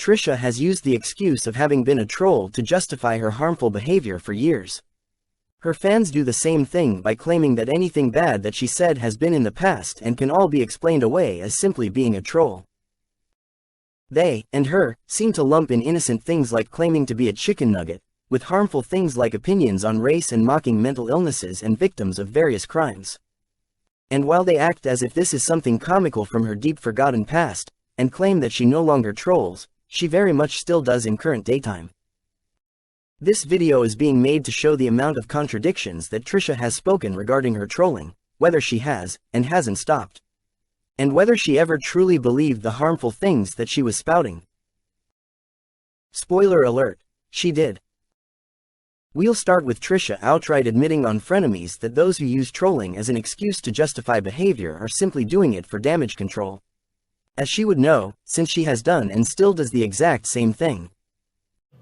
Trisha has used the excuse of having been a troll to justify her harmful behavior for years. Her fans do the same thing by claiming that anything bad that she said has been in the past and can all be explained away as simply being a troll. They, and her, seem to lump in innocent things like claiming to be a chicken nugget, with harmful things like opinions on race and mocking mental illnesses and victims of various crimes. And while they act as if this is something comical from her deep forgotten past, and claim that she no longer trolls, she very much still does in current daytime. This video is being made to show the amount of contradictions that Trisha has spoken regarding her trolling, whether she has, and hasn't stopped, and whether she ever truly believed the harmful things that she was spouting. Spoiler alert, she did. We'll start with Trisha outright admitting on Frenemies that those who use trolling as an excuse to justify behavior are simply doing it for damage control. As she would know, since she has done and still does the exact same thing.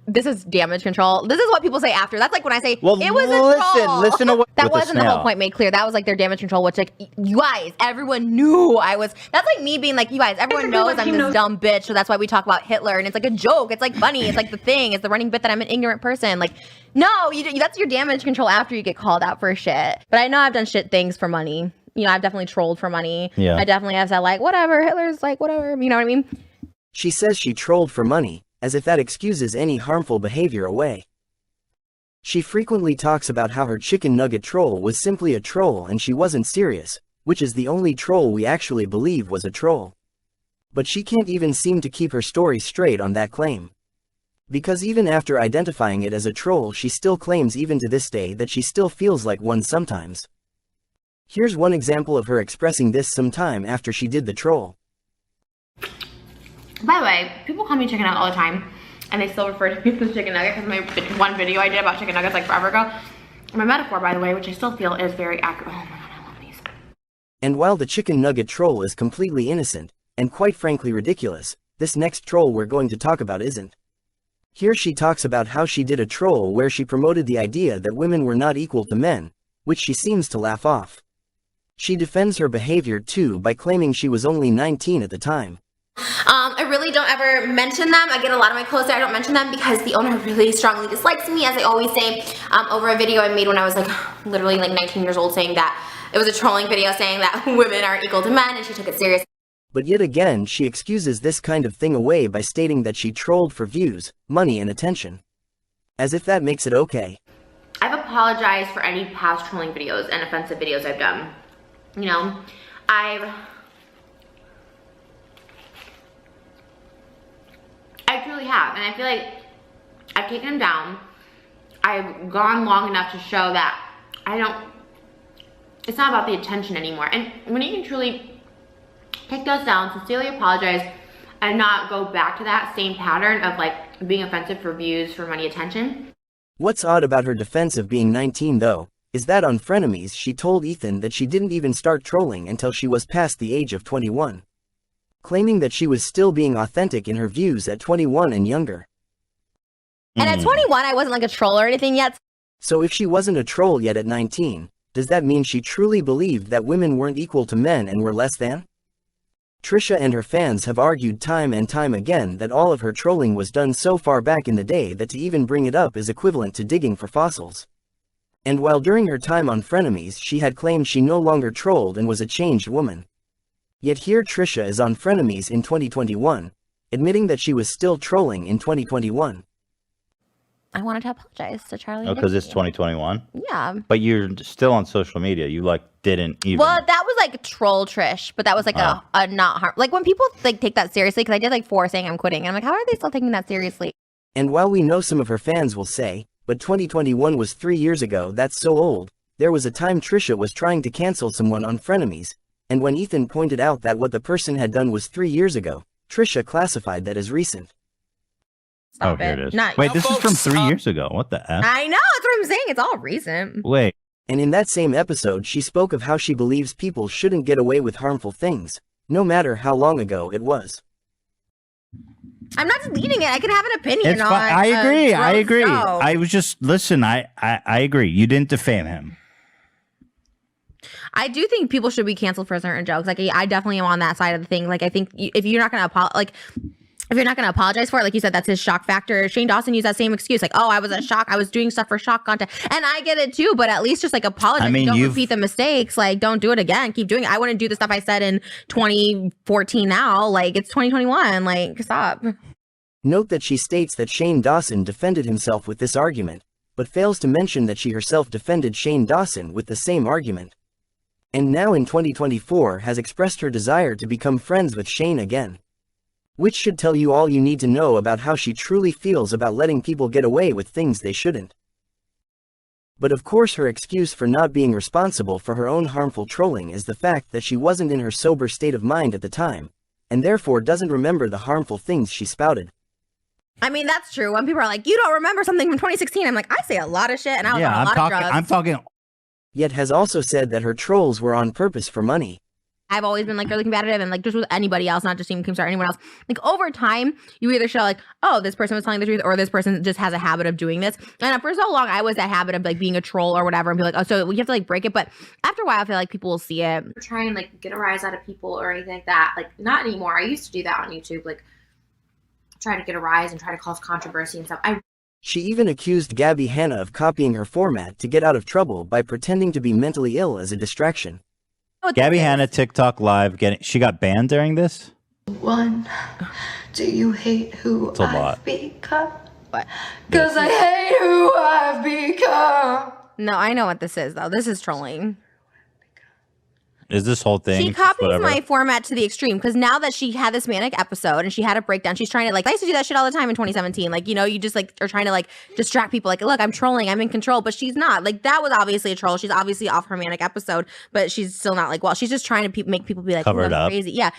This is damage control. This is what people say after. That's like when I say, well, it was a troll. Listen to what that wasn't the whole point made clear. That was like their damage control, which like, you guys, everyone knew I was, that's like me being like, you guys, everyone knows I'm this dumb bitch, so that's why we talk about Hitler, and it's like a joke, it's like funny, it's like the thing, it's the running bit that I'm an ignorant person. Like, no, that's your damage control after you get called out for shit. But I know I've done shit things for money. You know, I've definitely trolled for money. Yeah. I definitely have said like, whatever, Hitler's like, whatever, you know what I mean? She says she trolled for money, as if that excuses any harmful behavior away. She frequently talks about how her chicken nugget troll was simply a troll and she wasn't serious, which is the only troll we actually believe was a troll. But she can't even seem to keep her story straight on that claim. Because even after identifying it as a troll, she still claims even to this day that she still feels like one sometimes. Here's one example of her expressing this some time after she did the troll. By the way, people call me chicken nugget all the time, and they still refer to me as chicken nugget because my one video I did about chicken nuggets like forever ago. My metaphor, by the way, which I still feel is very accurate. Oh my god, I love these. And while the chicken nugget troll is completely innocent, and quite frankly ridiculous, this next troll we're going to talk about isn't. Here she talks about how she did a troll where she promoted the idea that women were not equal to men, which she seems to laugh off. She defends her behavior too by claiming she was only 19 at the time. I really don't ever mention them. I get a lot of my clothes there. I don't mention them because the owner really strongly dislikes me, as I always say, over a video I made when I was like literally like 19 years old, saying that it was a trolling video saying that women aren't equal to men, and she took it serious. But yet again, she excuses this kind of thing away by stating that she trolled for views, money and attention. As if that makes it okay. I've apologized for any past trolling videos and offensive videos I've done. You know, I truly have, and I feel like I've taken them down. I've gone long enough to show that it's not about the attention anymore. And when you can truly take those down, sincerely apologize, and not go back to that same pattern of like being offensive for views, for money, attention. What's odd about her defense of being 19 though, is that on Frenemies she told Ethan that she didn't even start trolling until she was past the age of 21. Claiming that she was still being authentic in her views at 21 and younger. And at 21, I wasn't like a troll or anything yet. So if she wasn't a troll yet at 19, does that mean she truly believed that women weren't equal to men and were less than? Trisha and her fans have argued time and time again that all of her trolling was done so far back in the day that to even bring it up is equivalent to digging for fossils. And while during her time on Frenemies she had claimed she no longer trolled and was a changed woman. Yet here Trisha is on Frenemies in 2021, admitting that she was still trolling in 2021. I wanted to apologize to Charlie. Oh, because it's 2021? Yeah. But you're still on social media. You like didn't even. Well, that was like troll Trish, but that was like a not harm. Like when people like take that seriously, because I did like 4 saying I'm quitting, and I'm like, how are they still taking that seriously? And while we know some of her fans will say, but 2021 was 3 years ago, that's so old, there was a time Trisha was trying to cancel someone on Frenemies. And when Ethan pointed out that what the person had done was 3 years ago, Trisha classified that as recent. Stop here it is. Not, Wait, this is from 3 years ago. What the F? I know, that's what I'm saying. It's all recent. Wait. And in that same episode she spoke of how she believes people shouldn't get away with harmful things, no matter how long ago it was. I'm not deleting it. I can have an opinion It's on fine. I agree. I agree. Show. I was just, listen, I agree. You didn't defame him. I do think people should be canceled for certain jokes. Like, I definitely am on that side of the thing. Like, I think if you're not going to apologize, like, if you're not going to apologize for it, like you said, that's his shock factor. Shane Dawson used that same excuse, like, oh, I was in shock. I was doing stuff for shock content. And I get it too, but at least just like apologize. I mean, don't repeat the mistakes. Like, don't do it again. Keep doing it. I wouldn't do the stuff I said in 2014 now. Like, it's 2021. Like, stop. Note that she states that Shane Dawson defended himself with this argument, but fails to mention that she herself defended Shane Dawson with the same argument. And now in 2024 has expressed her desire to become friends with Shane again. Which should tell you all you need to know about how she truly feels about letting people get away with things they shouldn't. But of course her excuse for not being responsible for her own harmful trolling is the fact that she wasn't in her sober state of mind at the time, and therefore doesn't remember the harmful things she spouted. I mean, that's true. When people are like, you don't remember something from 2016, I'm like, I say a lot of shit, and I was on a lot of drugs. I'm talking. Yet has also said that her trolls were on purpose for money. I've always been like really combative, and like just with anybody else, not just Team Keemstar, anyone else. Like over time, you either show like, oh, this person was telling the truth, or this person just has a habit of doing this. And for so long, I was that habit of like being a troll or whatever, and be like, oh, so we have to like break it. But after a while, I feel like people will see it. Try and like get a rise out of people or anything like that. Like not anymore. I used to do that on YouTube, like try to get a rise and try to cause controversy and stuff. She even accused Gabby Hanna of copying her format to get out of trouble by pretending to be mentally ill as a distraction. Gabby Hanna TikTok live she got banned during this? One, do you hate who I've become? What? Cause I hate who I've become. No, I know what this is though. This is trolling. Is this whole thing? She copies my format to the extreme because now that she had this manic episode and she had a breakdown, she's trying to like, I used to do that shit all the time in 2017. Like, you know, you just like are trying to like distract people. Like, look, I'm trolling, I'm in control, but she's not. Like, that was obviously a troll. She's obviously off her manic episode, but she's still not like, well, she's just trying to make people be like, covered up. Crazy. Yeah.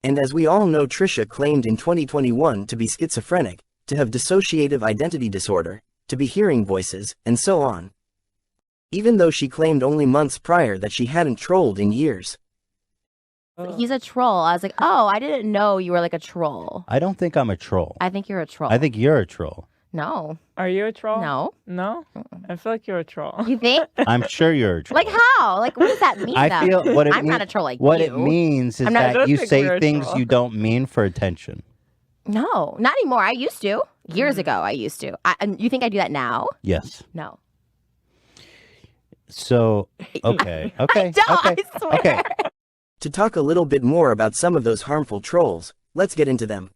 And as we all know, Trisha claimed in 2021 to be schizophrenic, to have dissociative identity disorder, to be hearing voices, and so on. Even though she claimed only months prior that she hadn't trolled in years. He's a troll. I was like, oh, I didn't know you were like a troll. I don't think I'm a troll. I think you're a troll. I think you're a troll. No. Are you a troll? No. No? I feel like you're a troll. You think? I'm sure you're a troll. Like how? Like what does that mean? I feel what it I'm not a troll like what you. It means is that you say things you don't mean for attention. No, not anymore. I used to. Years ago, I used to. You think I do that now? Yes. No. So, okay. I don't, I swear. Okay. To talk a little bit more about some of those harmful trolls, let's get into them.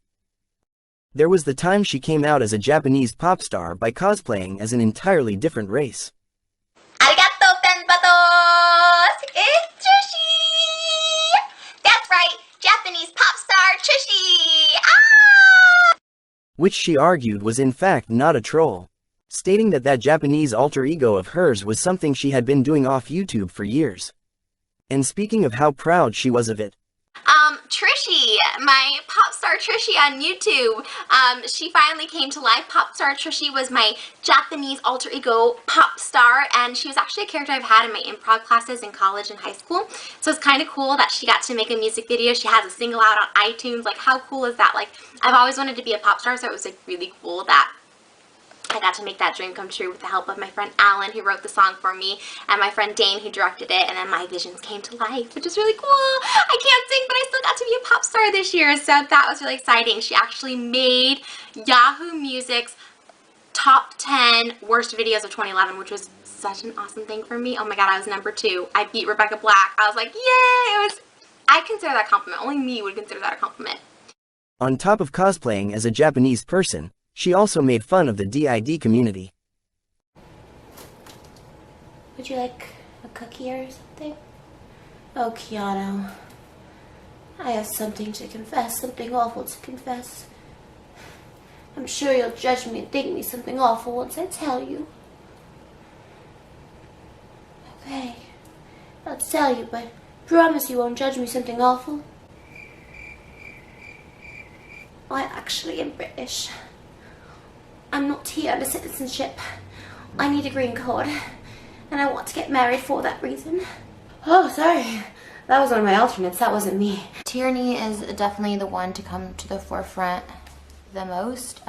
There was the time she came out as a Japanese pop star by cosplaying as an entirely different race. Arigato, Tenbatos! It's Trishi! That's right, Japanese pop star Trishi! Ah! Which she argued was in fact not a troll, stating that Japanese alter ego of hers was something she had been doing off YouTube for years. And speaking of how proud she was of it. Trishi, my pop star Trishi on YouTube. She finally came to life. Pop star Trishi was my Japanese alter ego pop star, and she was actually a character I've had in my improv classes in college and high school. So it's kind of cool that she got to make a music video. She has a single out on iTunes. Like, how cool is that? Like, I've always wanted to be a pop star, so it was like really cool that I got to make that dream come true with the help of my friend Alan, who wrote the song for me, and my friend Dane, who directed it, and then my visions came to life, which is really cool. I can't sing, but I still got to be a pop star this year, so that was really exciting. She actually made Yahoo Music's top 10 worst videos of 2011, which was such an awesome thing for me. Oh my god, I was number 2. I beat Rebecca Black. I was like, yay! I consider that a compliment. Only me would consider that a compliment. On top of cosplaying as a Japanese person, she also made fun of the DID community. Would you like a cookie or something? Oh, Keanu. I have something to confess, something awful to confess. I'm sure you'll judge me and think me something awful once I tell you. Okay, I'll tell you, but promise you won't judge me something awful. I actually am British. I'm not here under citizenship. I need a green card, and I want to get married for that reason. Oh, sorry. That was one of my alternates. That wasn't me. Tyranny is definitely the one to come to the forefront the most.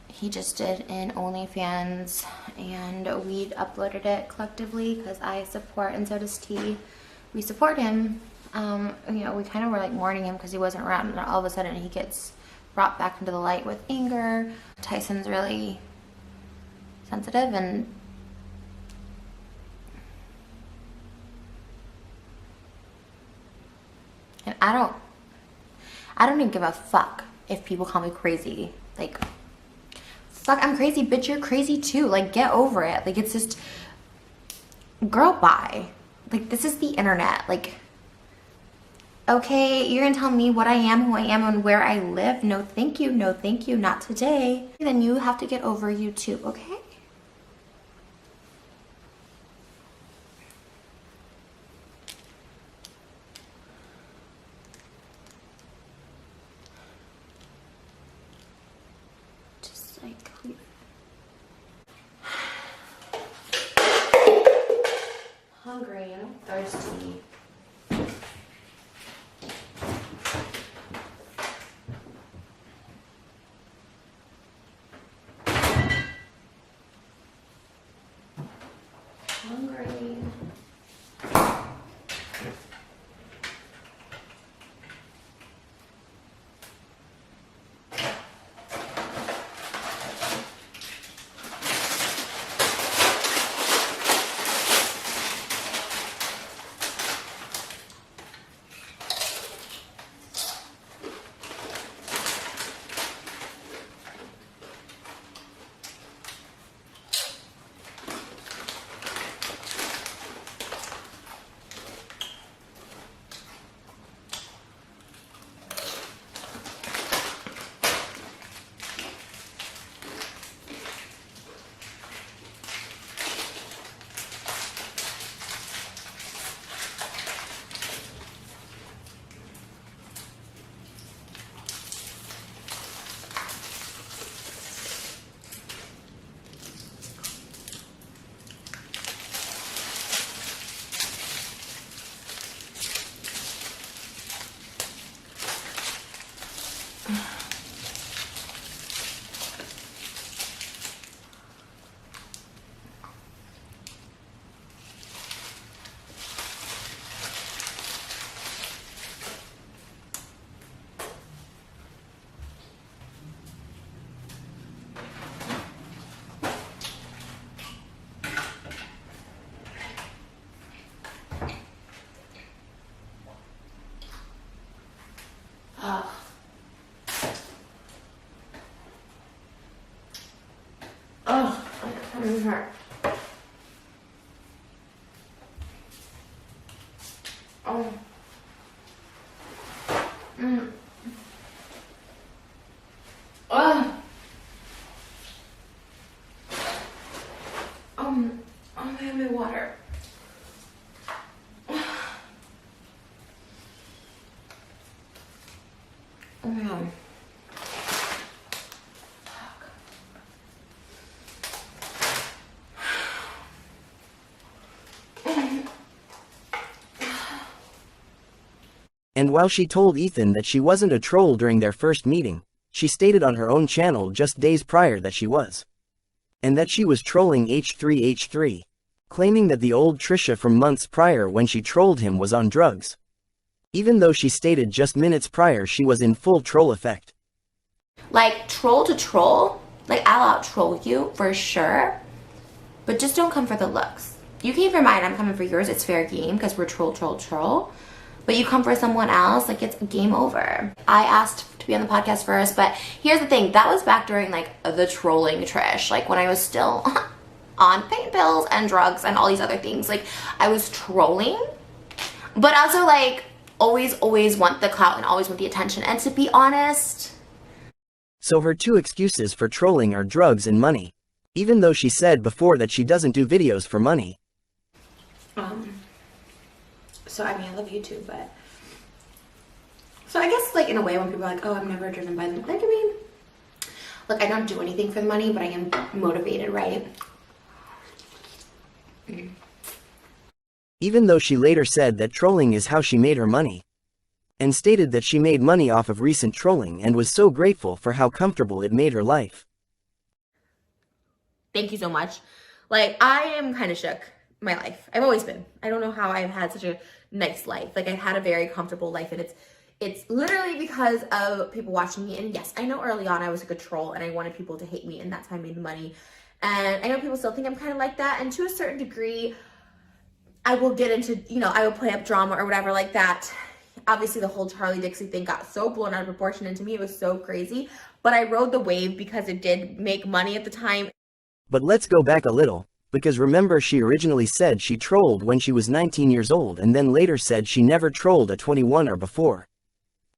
He just did an OnlyFans, and we uploaded it collectively because I support, and so does T. We support him You know, we kind of were like mourning him because he wasn't around, and all of a sudden he gets brought back into the light with anger. Tyson's really sensitive, and I don't even give a fuck if people call me crazy. Like, fuck, I'm crazy, bitch, you're crazy too. Like, get over it. Like, it's just, girl, bye. Like, this is the internet. Like, okay, you're gonna tell me what I am, who I am, and where I live? No, thank you. No, thank you. Not today. Then you have to get over you too, okay? Just like leave. Hungry and I'm thirsty. Hungry. Oh, my tummy hurt. Oh. Oh. Oh, I have my water. Oh my god. And while she told Ethan that she wasn't a troll during their first meeting, she stated on her own channel just days prior that she was. And that she was trolling H3H3, claiming that the old Trisha from months prior when she trolled him was on drugs. Even though she stated just minutes prior she was in full troll effect. Like, troll to troll, like, I'll out troll you for sure, but just don't come for the looks. You came for mine, I'm coming for yours. It's fair game because we're troll. But you come for someone else, like, it's game over. I asked to be on the podcast first, but here's the thing. That was back during, like, the trolling Trish. Like, when I was still on pain pills and drugs and all these other things. Like, I was trolling, but also, like, always want the clout and always want the attention. And to be honest... So her two excuses for trolling are drugs and money. Even though she said before that she doesn't do videos for money. So, I mean, I love YouTube, but... So, I guess, like, in a way, when people are like, oh, I'm never driven by them. Like, I mean... Look, I don't do anything for the money, but I am motivated, right? Even though she later said that trolling is how she made her money. And stated that she made money off of recent trolling and was so grateful for how comfortable it made her life. Thank you so much. Like, I am kind of shook. My life. I've always been. I don't know how I've had such a nice life. Like I had a very comfortable life, and it's literally because of people watching me. And yes, I know early on I was like a troll and I wanted people to hate me, and that's how I made money. And I know people still think I'm kind of like that, and to a certain degree, I will get into, you know, I will play up drama or whatever like that. Obviously, the whole Charlie Dixie thing got so blown out of proportion, and to me, it was so crazy. But I rode the wave because it did make money at the time. But let's go back a little, because remember she originally said she trolled when she was 19 years old and then later said she never trolled at 21 or before.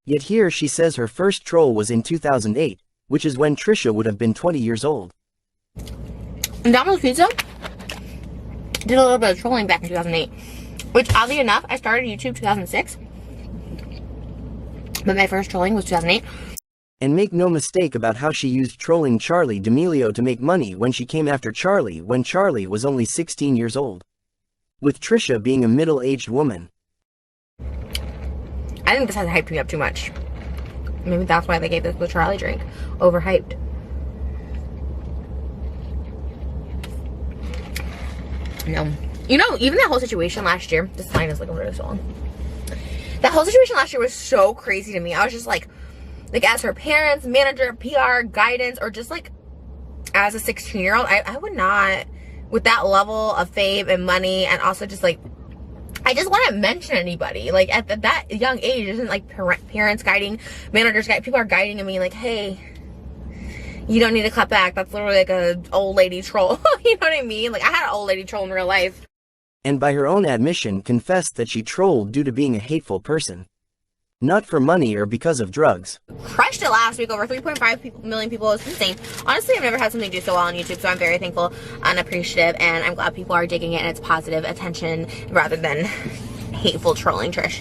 Yet here she says her first troll was in 2008, which is when Trisha would have been 20 years old. Domino's Pizza did a little bit of trolling back in 2008, which oddly enough, I started YouTube 2006, but my first trolling was 2008. And make no mistake about how she used trolling Charlie D'Amelio to make money when she came after Charlie when Charlie was only 16 years old. With Trisha being a middle-aged woman. I think this has hyped me up too much. Maybe that's why they gave this the Charlie drink. Overhyped. No. You know, even that whole situation last year, this line is like really long. That whole situation last year was so crazy to me. I was just like as her parents, manager, PR, guidance, or just like as a 16-year-old, I would not, with that level of fame and money, and also just like, I just wouldn't mention anybody. Like at that young age, isn't like parents guiding, managers guiding, people are guiding me like, hey, you don't need to cut back. That's literally like a old lady troll. You know what I mean? Like I had an old lady troll in real life. And by her own admission confessed that she trolled due to being a hateful person. Not for money or because of drugs. Crushed it last week, over 3.5 million people. It's insane. Honestly, I've never had something do so well on YouTube, so I'm very thankful and appreciative, and I'm glad people are digging it and it's positive attention rather than hateful trolling Trish.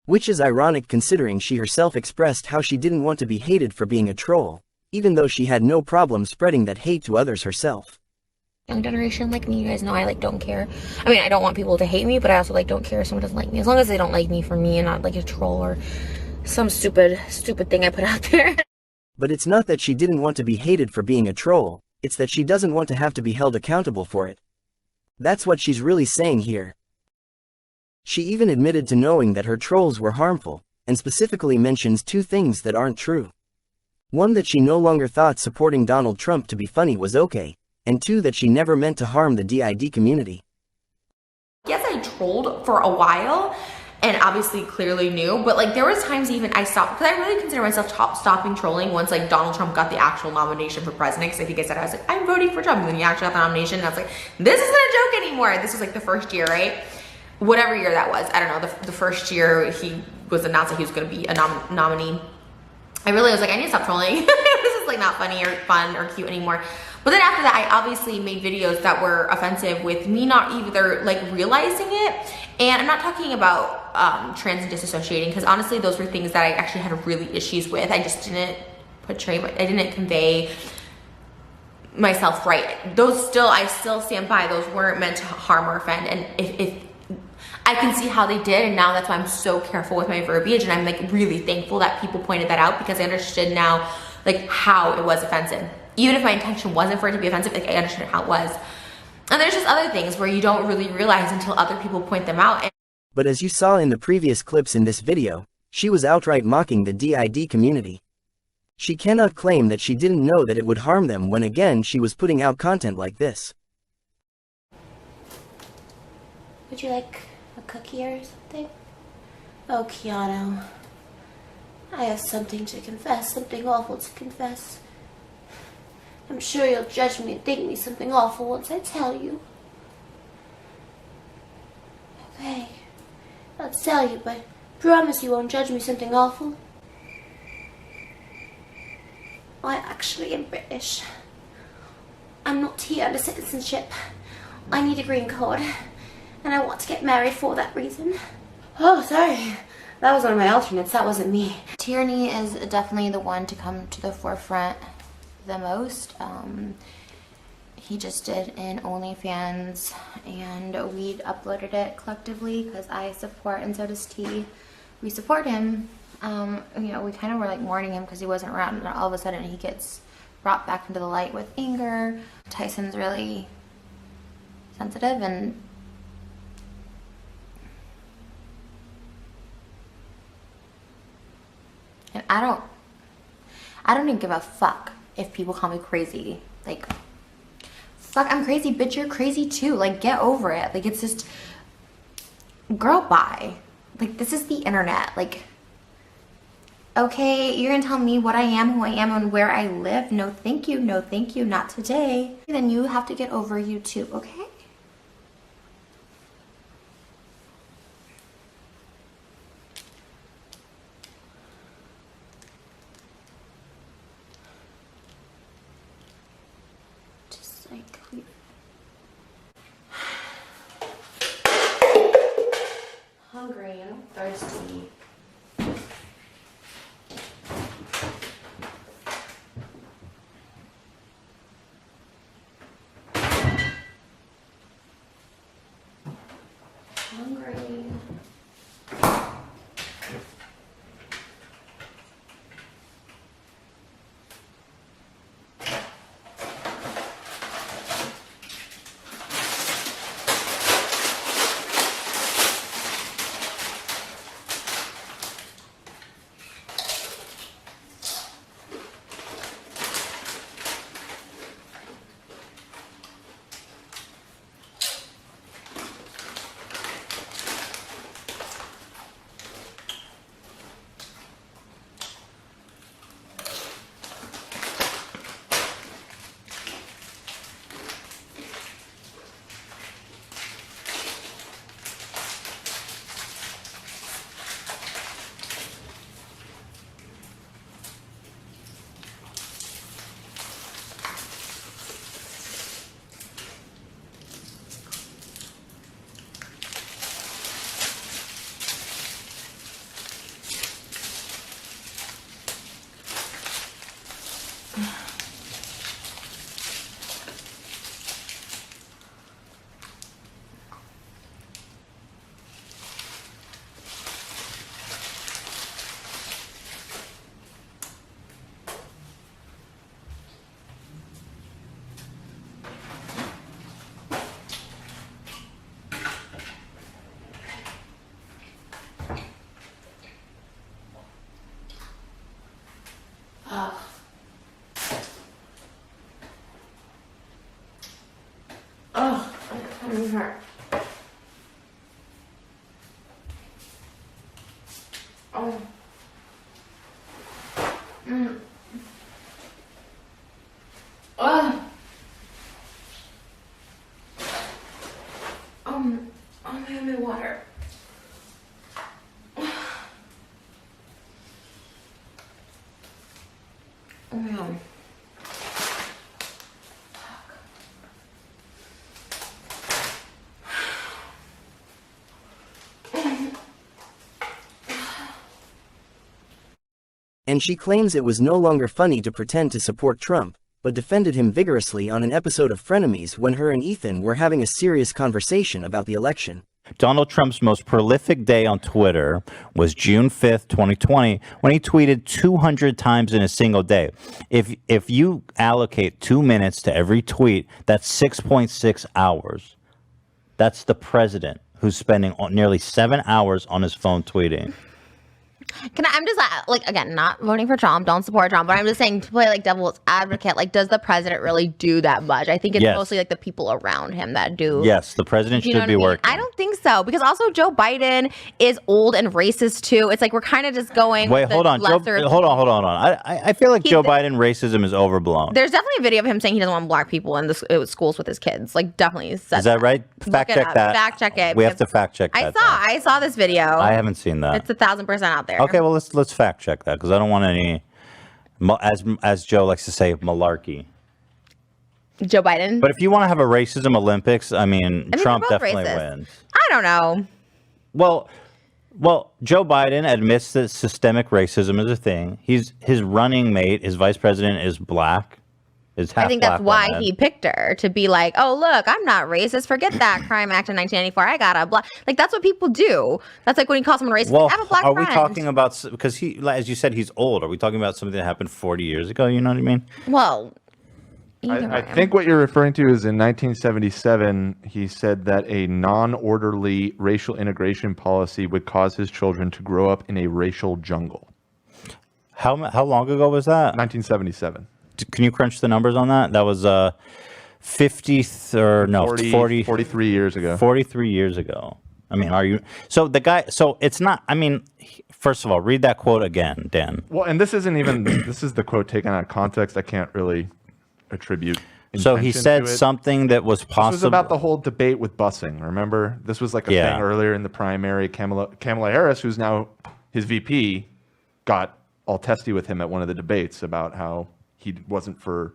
Which is ironic considering she herself expressed how she didn't want to be hated for being a troll, even though she had no problem spreading that hate to others herself. Young generation like me, you guys know I like don't care. I mean, I don't want people to hate me, but I also like don't care if someone doesn't like me, as long as they don't like me for me and not like a troll or some stupid thing I put out there. But it's not that she didn't want to be hated for being a troll, it's that she doesn't want to have to be held accountable for it. That's what she's really saying here. She even admitted to knowing that her trolls were harmful, and specifically mentions two things that aren't true. One, that she no longer thought supporting Donald Trump to be funny was okay, and two, that she never meant to harm the DID community. Yes, I trolled for a while, and obviously clearly knew, but like there was times even I stopped, because I really consider myself stopping trolling once like Donald Trump got the actual nomination for president, because I think I said I was like, I'm voting for Trump, and then he actually got the nomination, and I was like, this isn't a joke anymore. This was like the first year, right? Whatever year that was, I don't know, the first year he was announced that he was going to be a nominee. I really was like, I need to stop trolling. This is like not funny or fun or cute anymore. But then after that, I obviously made videos that were offensive with me not either like realizing it. And I'm not talking about trans and disassociating, because honestly, those were things that I actually had really issues with. I just didn't I didn't convey myself right. I still stand by, those weren't meant to harm or offend. And if I can see how they did, and now that's why I'm so careful with my verbiage, and I'm like really thankful that people pointed that out, because I understood now like how it was offensive. Even if my intention wasn't for it to be offensive, like I understood how it was. And there's just other things where you don't really realize until other people point them out. But as you saw in the previous clips in this video, she was outright mocking the DID community. She cannot claim that she didn't know that it would harm them when again she was putting out content like this. Would you like a cookie or something? Oh, Keanu. I have something to confess, something awful to confess. I'm sure you'll judge me and think me something awful once I tell you. Okay, I'll tell you, but promise you won't judge me something awful. I actually am British. I'm not here under citizenship. I need a green card, and I want to get married for that reason. Oh, sorry. That was one of my alternates. That wasn't me. Tyranny is definitely the one to come to the forefront the most. He just did an OnlyFans, and we uploaded it collectively because I support, and so does T. We support him. You know, we kind of were like mourning him because he wasn't around, and all of a sudden he gets brought back into the light with anger. Tyson's really sensitive, and And I don't even give a fuck if people call me crazy. Like, fuck, I'm crazy, bitch, you're crazy too. Like, get over it. Like, it's just, girl, bye. Like, this is the internet. Like, okay, you're gonna tell me what I am, who I am, and where I live? No, thank you, not today. Then you have to get over you too, okay? Just like, hungry, I'm thirsty. Hungry. Oh, my tummy hurt. Oh. Oh. Oh, I have my water. Oh my God. And she claims it was no longer funny to pretend to support Trump, but defended him vigorously on an episode of Frenemies when her and Ethan were having a serious conversation about the election. Donald Trump's most prolific day on Twitter was June 5th, 2020, when he tweeted 200 times in a single day. If you allocate 2 minutes to every tweet, that's 6.6 hours. That's the president who's spending nearly 7 hours on his phone tweeting. I'm just like, again, not voting for Trump, don't support Trump, but I'm just saying to play like devil's advocate, like, does the president really do that much? I think it's mostly like the people around him that do. Yes, the president should be working. I don't think so, because also Joe Biden is old and racist too. It's like we're kind of just going. Wait, hold on. Hold on. I feel like Joe Biden racism is overblown. There's definitely a video of him saying he doesn't want black people in the schools with his kids. Like, definitely said Is that right? Fact check that. Fact check it. We have to fact check that. I saw this video. I haven't seen that. It's 1,000% out there. Okay, well let's fact check that, because I don't want any, as Joe likes to say, malarkey. Joe Biden. But if you want to have a racism Olympics, I mean Trump definitely wins. I don't know. Well, Joe Biden admits that systemic racism is a thing. His running mate, his vice president, is black. I think that's why he picked her, to be like, oh, look, I'm not racist. Forget that Crime Act in 1994. I got a black. Like, that's what people do. That's like when you call someone racist. Well, I have a black are friend. we talking about, because he, as you said, he's old. Are we talking about something that happened 40 years ago? You know what I mean? Well, I think what you're referring to is in 1977, he said that a non-orderly racial integration policy would cause his children to grow up in a racial jungle. How long ago was that? 1977. Can you crunch the numbers on that? That was 50 or no 40 43 years ago. 43 years ago. I mean, are you so the guy? So it's not. I mean, first of all, read that quote again, Dan. Well, and this isn't even. This is the quote taken out of context. I can't really attribute. So he said something that was possible. This was about the whole debate with busing. Remember, this was like a thing earlier in the primary. Kamala Harris, who's now his VP, got all testy with him at one of the debates about how he wasn't for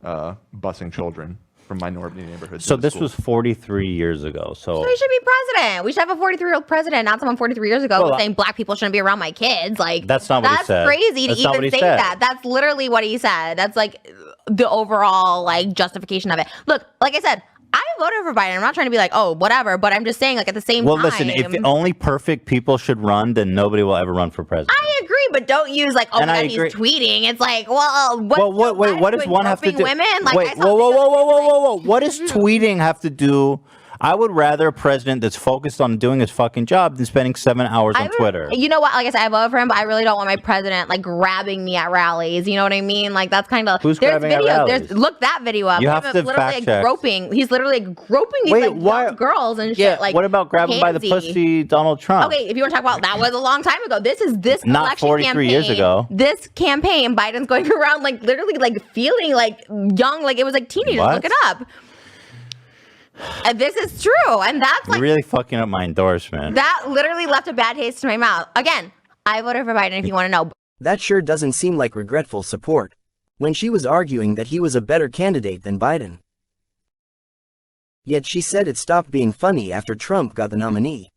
busing children from minority neighborhoods. So this was 43 years ago. So he should be president. We should have a 43-year-old president, not someone 43 years ago saying black people shouldn't be around my kids. Like that's not what he said. That's crazy to even say that. That's literally what he said. That's like the overall like justification of it. Look, like I said, I voted for Biden. I'm not trying to be like, oh, whatever, but I'm just saying, like, at the same time. Well, listen, if only perfect people should run, then nobody will ever run for president. I agree, but don't use like, oh, my God, he's tweeting. It's like, well, what does one have to do? Women? Like, wait, whoa. What does tweeting have to do? I would rather a president that's focused on doing his fucking job than spending 7 hours on Twitter. You know what? Like I said, I vote for him, but I really don't want my president like grabbing me at rallies. You know what I mean? Like that's kind of grabbing at rallies? Look that video up. You have to fact check. He's literally groping these young girls and shit. Like what about grabbing by the pussy, Donald Trump? Okay, if you want to talk about that was a long time ago. This not election 43 campaign, years ago. This campaign, Biden's going around like literally like feeling like young, like it was like teenagers. What? Look it up. And this is true, and that's like you're really fucking up my endorsement. That literally left a bad taste in my mouth. Again, I voted for Biden if you want to know. That sure doesn't seem like regretful support, when she was arguing that he was a better candidate than Biden. Yet she said it stopped being funny after Trump got the nominee.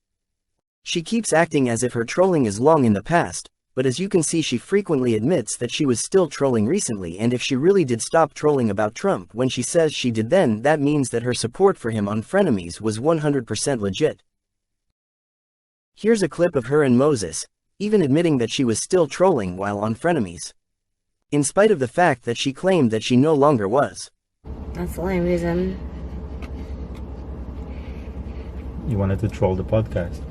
She keeps acting as if her trolling is long in the past, but as you can see she frequently admits that she was still trolling recently, and if she really did stop trolling about Trump when she says she did, then that means that her support for him on Frenemies was 100% legit. Here's a clip of her and Moses, even admitting that she was still trolling while on Frenemies, in spite of the fact that she claimed that she no longer was. That's the only reason. You wanted to troll the podcast.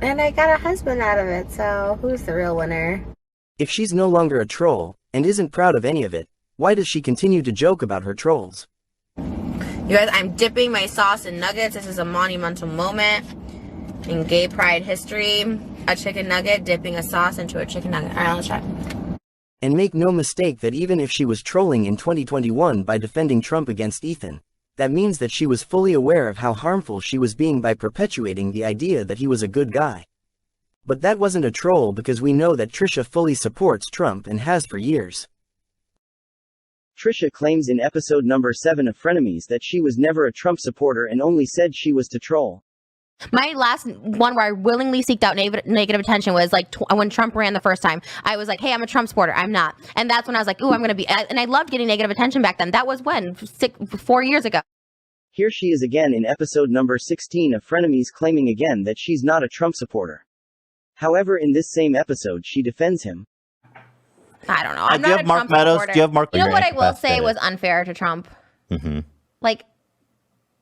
And I got a husband out of it, so who's the real winner? If she's no longer a troll, and isn't proud of any of it, why does she continue to joke about her trolls? You guys, I'm dipping my sauce in nuggets. This is a monumental moment in gay pride history. A chicken nugget dipping a sauce into a chicken nugget. All right, let's try. And make no mistake that even if she was trolling in 2021 by defending Trump against Ethan, that means that she was fully aware of how harmful she was being by perpetuating the idea that he was a good guy. But that wasn't a troll, because we know that Trisha fully supports Trump and has for years. Trisha claims in episode number 7 of Frenemies that she was never a Trump supporter and only said she was to troll. My last one where I willingly seeked out negative attention was like when Trump ran the first time. I was like, hey, I'm a Trump supporter. I'm not. And that's when I was like, ooh, I'm going to be. And I loved getting negative attention back then. That was when? 4 years ago. Here she is again in episode number 16 of Frenemies, claiming again that she's not a Trump supporter. However, in this same episode, she defends him. I don't know. I'm do you not have a Mark Trump Meadows? supporter. Do you have Mark? You know what I will say was unfair to Trump? Mm-hmm. Like,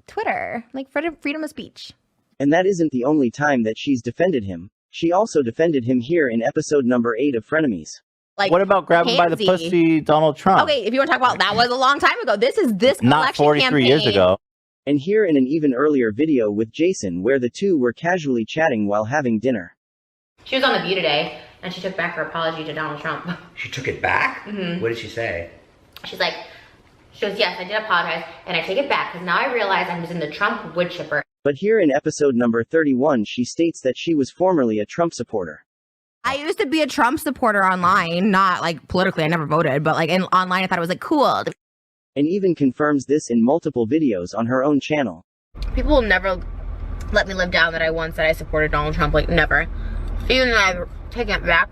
Twitter. Like, freedom of speech. And that isn't the only time that she's defended him. She also defended him here in episode number 8 of Frenemies. Like, what about grabbing by the pussy, Donald Trump? Okay, if you want to talk about that was a long time ago. This is this not 43 years ago. And here in an even earlier video with Jason where the two were casually chatting while having dinner. She was on The View today, and she took back her apology to Donald Trump. She took it back? Mm-hmm. What did she say? She goes, yes, I did apologize, and I take it back, because now I realize I was in the Trump wood chipper. But here in episode number 31 she states that she was formerly a Trump supporter. I used to be a Trump supporter online, not like politically, I never voted, but like online I thought it was like cool. And even confirms this in multiple videos on her own channel. People will never let me live down that I once said I supported Donald Trump, like never. Even though I've taken it back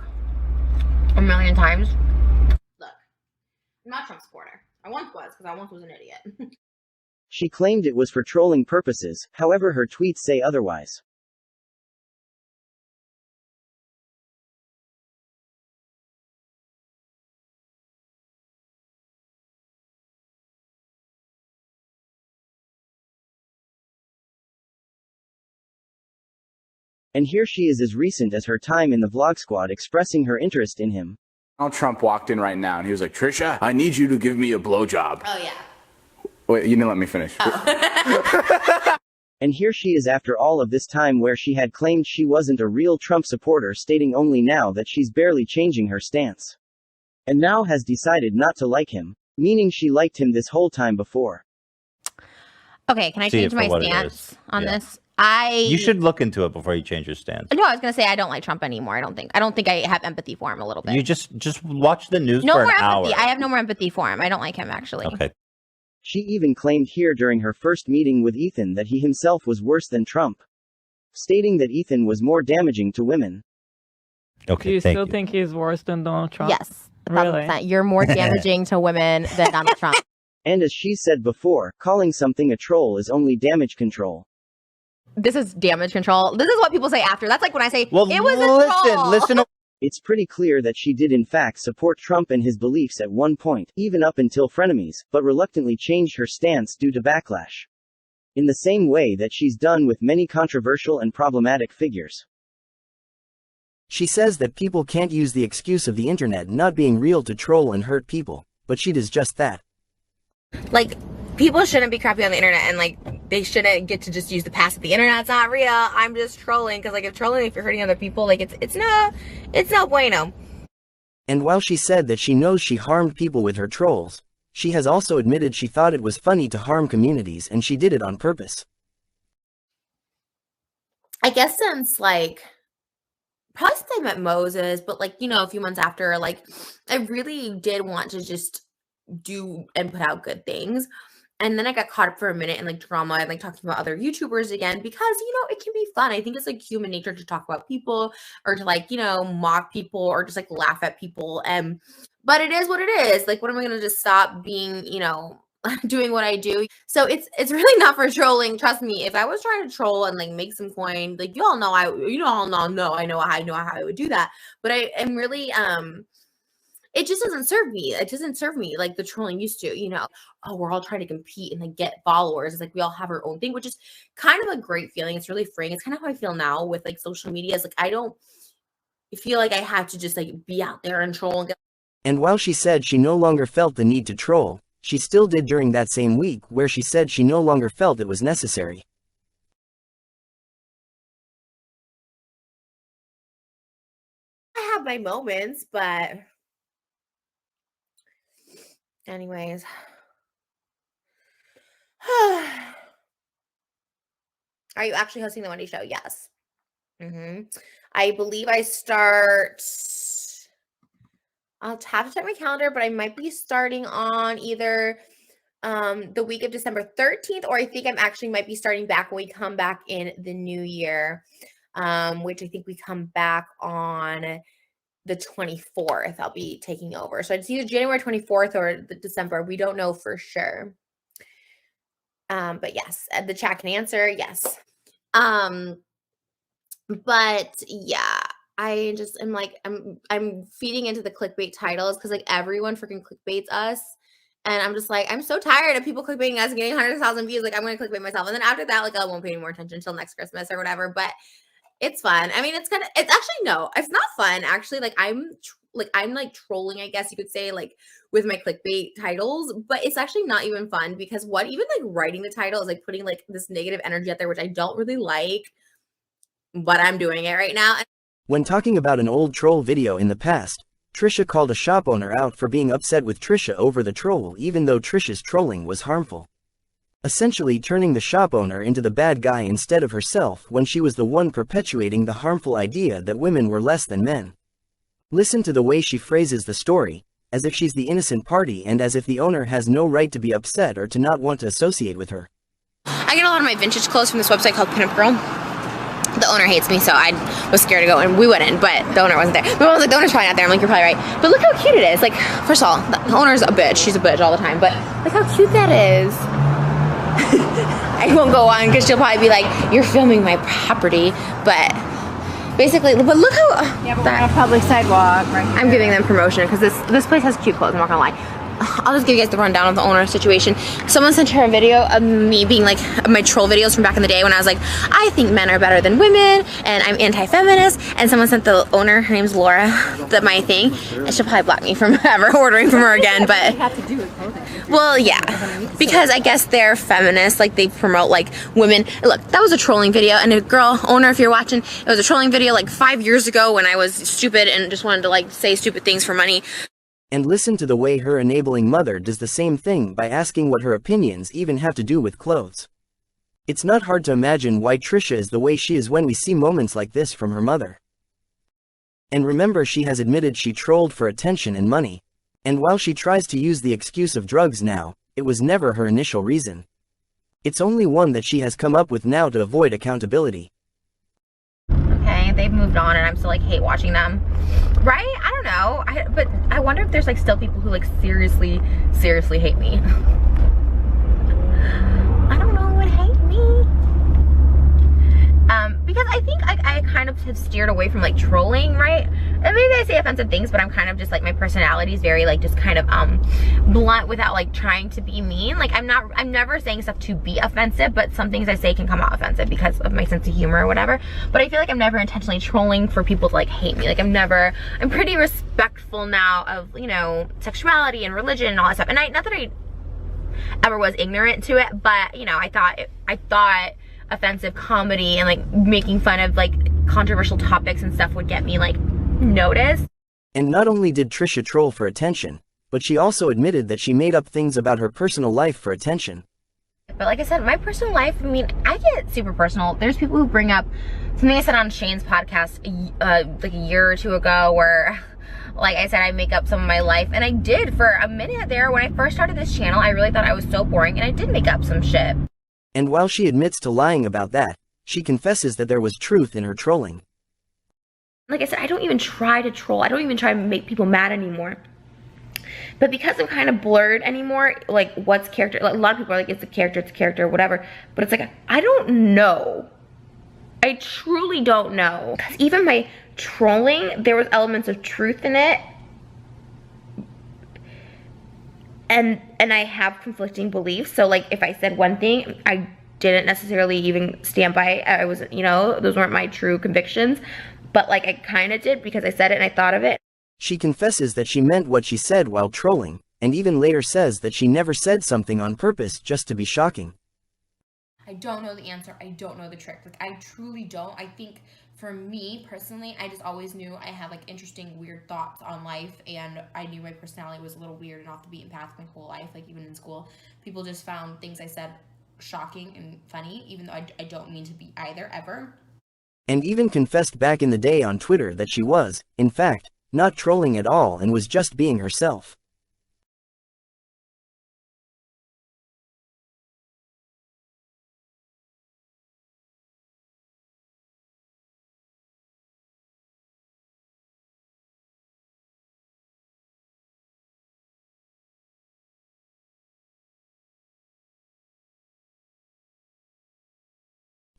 a million times. Look, I'm not a Trump supporter. I once was, because I once was an idiot. She claimed it was for trolling purposes, however her tweets say otherwise. And here she is as recent as her time in the Vlog Squad expressing her interest in him. Donald Trump walked in right now and he was like, Trisha, I need you to give me a blowjob. Oh, yeah. Wait, you didn't let me finish. Oh. And here she is after all of this time where she had claimed she wasn't a real Trump supporter, stating only now that she's barely changing her stance. And now has decided not to like him, meaning she liked him this whole time before. Okay, can I change my stance on this? You should look into it before you change your stance. No, I was gonna say I don't like Trump anymore. I don't think I have empathy for him a little bit. You just watch the news no for more an empathy. hour. I have no more empathy for him. I don't like him actually. Okay. She even claimed here during her first meeting with Ethan that he himself was worse than Trump, stating that Ethan was more damaging to women. Okay, Do you still think he's worse than Donald Trump? Yes. Really? You're more damaging to women than Donald Trump. And as she said before, calling something a troll is only damage control. This is damage control. This is what people say after. That's like when I say, well, it was a troll. Listen. It's pretty clear that she did in fact support Trump and his beliefs at one point, even up until frenemies, but reluctantly changed her stance due to backlash. In the same way that she's done with many controversial and problematic figures. She says that people can't use the excuse of the internet not being real to troll and hurt people, but she does just that. Like, people shouldn't be crappy on the internet, and like they shouldn't get to just use the past of the internet's not real, I'm just trolling, because like if you're hurting other people, like it's no bueno. And while she said that she knows she harmed people with her trolls, she has also admitted she thought it was funny to harm communities and she did it on purpose. I guess since like probably since I met Moses, but like, you know, a few months after, like I really did want to just do and put out good things. And then I got caught up for a minute in like drama and like talking about other YouTubers again, because, you know, it can be fun. I think it's like human nature to talk about people or to like, you know, mock people or just like laugh at people. But it is what it is. Like, what am I going to just stop being, you know, doing what I do? So it's really not for trolling. Trust me, if I was trying to troll and like make some coin, like you all know I know how I would do that. But I am really it just doesn't serve me. It doesn't serve me like the trolling used to, you know. Oh, we're all trying to compete and like get followers. It's like we all have our own thing, which is kind of a great feeling. It's really freeing. It's kind of how I feel now with like social media. It's like I don't feel like I have to just like be out there and troll. And while she said she no longer felt the need to troll, she still did during that same week, where she said she no longer felt it was necessary. I have my moments, but anyways. Are you actually hosting the Wendy show? Yes. I believe I start, I'll have to check my calendar, but I might be starting on either the week of December 13th, or I think I'm actually might be starting back when we come back in the new year, which I think we come back on the 24th. I'll be taking over. So it's either January 24th or the December. We don't know for sure. But yes, the chat can answer. Yes. But yeah, I just am like, I'm feeding into the clickbait titles because like everyone freaking clickbaits us. And I'm just like, I'm so tired of people clickbaiting us and getting 100,000 views. Like I'm going to clickbait myself. And then after that, like I won't pay any more attention until next Christmas or whatever. But it's fun. I mean, it's actually, no, it's not fun. Actually, like I'm trolling, I guess you could say, like with my clickbait titles, but it's actually not even fun because even like writing the title is like putting like this negative energy out there, which I don't really like, but I'm doing it right now. When talking about an old troll video in the past, Trisha called a shop owner out for being upset with Trisha over the troll, even though Trisha's trolling was harmful. Essentially turning the shop owner into the bad guy instead of herself when she was the one perpetuating the harmful idea that women were less than men. Listen to the way she phrases the story, as if she's the innocent party and as if the owner has no right to be upset or to not want to associate with her. I get a lot of my vintage clothes from this website called Pinup Girl. The owner hates me, so I was scared to go, and we wouldn't, but the owner wasn't there. But I was like, the owner's probably not there. I'm like, you're probably right. But look how cute it is. Like, first of all, the owner's a bitch. She's a bitch all the time, but look how cute that is. I won't go on because she'll probably be like, you're filming my property, but basically, but look how yeah, but we're on a public sidewalk, right? I'm giving them promotion because this place has cute clothes, I'm not gonna lie. I'll just give you guys the rundown of the owner situation. Someone sent her a video of me being like, my troll videos from back in the day when I was like, I think men are better than women and I'm anti-feminist. And someone sent the owner, her name's Laura, my thing. And she'll probably block me from ever ordering from her again, but. Well, yeah, because I guess they're feminists, like they promote like women. Look, that was a trolling video, and a girl, owner, if you're watching, it was a trolling video like 5 years ago when I was stupid and just wanted to like say stupid things for money. And listen to the way her enabling mother does the same thing by asking what her opinions even have to do with clothes. It's not hard to imagine why Trisha is the way she is when we see moments like this from her mother. And remember, she has admitted she trolled for attention and money. And while she tries to use the excuse of drugs now, it was never her initial reason. It's only one that she has come up with now to avoid accountability. Okay, they've moved on and I'm still like hate watching them. Right? I don't know. But I wonder if there's like still people who like seriously hate me. I don't know who would hate me. Because I think I kind of have steered away from like trolling, right? And maybe I say offensive things, but I'm kind of just like, my personality is very like just kind of blunt without like trying to be mean. Like I'm never saying stuff to be offensive, but some things I say can come out offensive because of my sense of humor or whatever. But I feel like I'm never intentionally trolling for people to like hate me. Like I'm pretty respectful now of, you know, sexuality and religion and all that stuff. And not that I ever was ignorant to it, but you know, I thought offensive comedy and like making fun of like controversial topics and stuff would get me like noticed. And not only did Trisha troll for attention, but she also admitted that she made up things about her personal life for attention. But like I said, my personal life, I mean, I get super personal. There's people who bring up something I said on Shane's podcast like a year or two ago where, like I said, I make up some of my life, and I did for a minute there. When I first started this channel, I really thought I was so boring, and I did make up some shit. And while she admits to lying about that, she confesses that there was truth in her trolling. Like I said, I don't even try to troll. I don't even try to make people mad anymore. But because I'm kind of blurred anymore, like what's character, like, a lot of people are like, it's a character, whatever. But it's like, I don't know. I truly don't know. Because even my trolling, there was elements of truth in it. And I have conflicting beliefs. So like if I said one thing, I didn't necessarily even stand by it. I wasn't, you know, those weren't my true convictions. But like I kind of did because I said it and I thought of it. She confesses that she meant what she said while trolling, and even later says that she never said something on purpose just to be shocking. I don't know the answer. I don't know the trick. Like, I truly don't. I think for me personally, I just always knew I had like interesting, weird thoughts on life, and I knew my personality was a little weird and off the beaten path my whole life. Like even in school, people just found things I said shocking and funny, even though I don't mean to be either, ever. And even confessed back in the day on Twitter that she was, in fact, not trolling at all and was just being herself.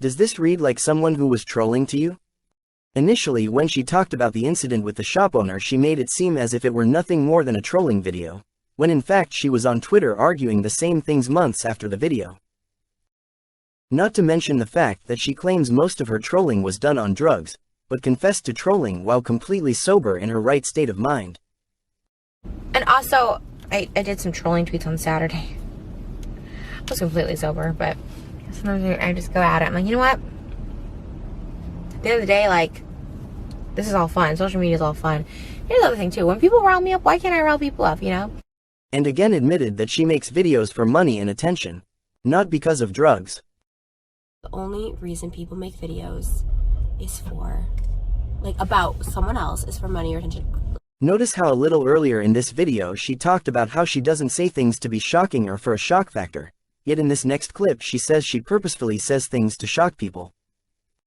Does this read like someone who was trolling to you? Initially, when she talked about the incident with the shop owner, she made it seem as if it were nothing more than a trolling video, when in fact she was on Twitter arguing the same things months after the video. Not to mention the fact that she claims most of her trolling was done on drugs, but confessed to trolling while completely sober in her right state of mind. And also, I did some trolling tweets on Saturday. I was completely sober, but sometimes I just go at it. I'm like, you know what? At the end of the day, like, this is all fun. Social media is all fun. Here's the other thing, too. When people rile me up, why can't I rile people up, you know? And again admitted that she makes videos for money and attention, not because of drugs. The only reason people make videos is for, like, about someone else is for money or attention. Notice how a little earlier in this video she talked about how she doesn't say things to be shocking or for a shock factor, yet in this next clip she says she purposefully says things to shock people.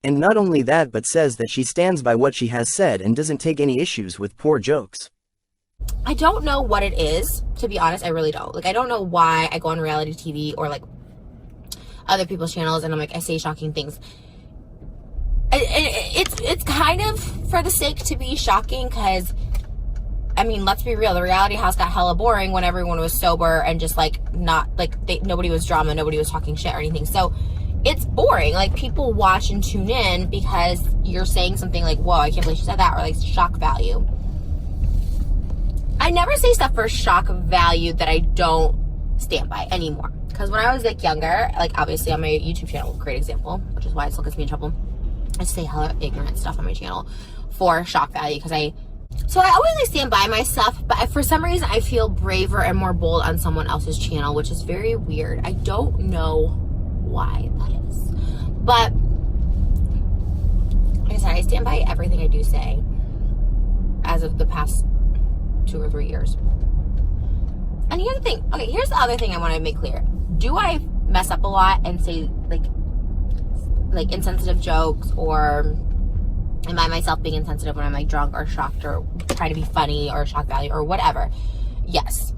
And not only that, but says that she stands by what she has said and doesn't take any issues with poor jokes. I don't know what it is, to be honest. I really don't. Like, I don't know why I go on reality TV or like other people's channels and I'm like, I say shocking things. It's kind of for the sake to be shocking, because I mean, let's be real. The reality house got hella boring when everyone was sober and just like not like nobody was drama, nobody was talking shit or anything. So it's boring. Like, people watch and tune in because you're saying something like, whoa, I can't believe she said that, or like shock value. I never say stuff for shock value that I don't stand by anymore. Because when I was like younger, like obviously on my YouTube channel, great example, which is why it still gets me in trouble. I say hella ignorant stuff on my channel for shock value because I always like stand by my stuff, but for some reason I feel braver and more bold on someone else's channel, which is very weird. I don't know why that is, but like I said, I stand by everything I do say as of the past 2 or 3 years. And here's the thing. Okay, here's the other thing I want to make clear. Do I mess up a lot and say like insensitive jokes, or am I myself being insensitive when I'm like drunk or shocked or trying to be funny or shock value or whatever? Yes.